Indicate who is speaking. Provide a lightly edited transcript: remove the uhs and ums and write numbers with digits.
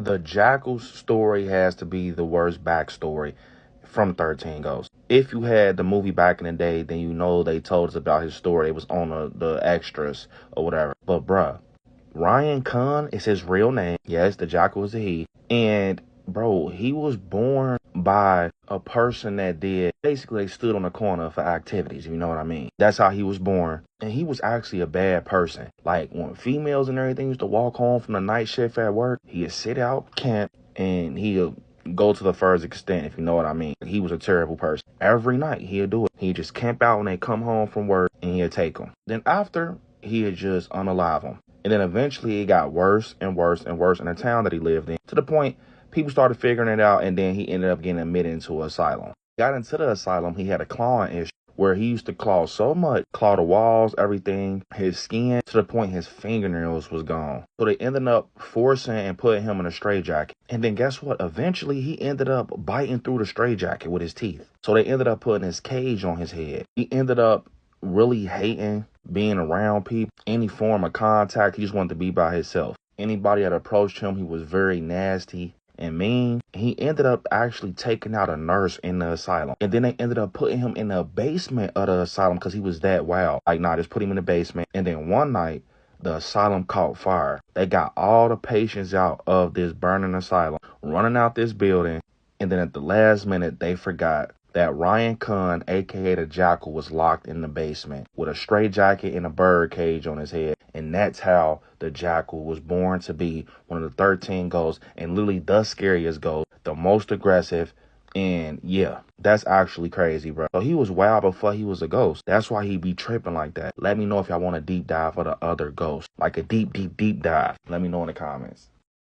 Speaker 1: The Jackals story has to be the worst backstory from 13 Ghosts. If you had the movie back in the day, then you know they told us about his story. It was on the extras or whatever. But bruh, Ryan Kahn is his real name. Yes, the Jackal is a he. And bro, he was born by a person that did basically they stood on the corner for activities, if you know what I mean. That's how he was born. And he was actually a bad person. Like when females and everything used to walk home from the night shift at work, he'd sit out camp and he'd go to the furthest extent, if you know what I mean. He was a terrible person. Every night he'd do it. He'd just camp out when they come home from work and he'd take them. Then after, he'd just unalive them. And then eventually it got worse and worse and worse in the town that he lived in, to the point people started figuring it out, and then he ended up getting admitted into an asylum. Got into the asylum, he had a clawing issue where he used to claw so much, claw the walls, everything, his skin, to the point his fingernails was gone. So they ended up forcing and putting him in a straitjacket. And then guess what? Eventually he ended up biting through the straitjacket with his teeth. So they ended up putting his cage on his head. He ended up really hating being around people, any form of contact. He just wanted to be by himself. Anybody that approached him, he was very nasty and mean. He ended up actually taking out a nurse in the asylum. And then they ended up putting him in the basement of the asylum because he was that wild. Like, nah, just put him in the basement. And then one night, the asylum caught fire. They got all the patients out of this burning asylum, running out this building. And then at the last minute, they forgot that Ryan Kahn, aka the Jackal, was locked in the basement with a straitjacket and a bird cage on his head. And that's how the Jackal was born to be one of the 13 ghosts, and literally the scariest ghost, the most aggressive. And yeah, that's actually crazy, bro. So he was wild before he was a ghost. That's why he be tripping like that. Let me know if y'all want a deep dive for the other ghosts, like a deep dive. Let me know in the comments.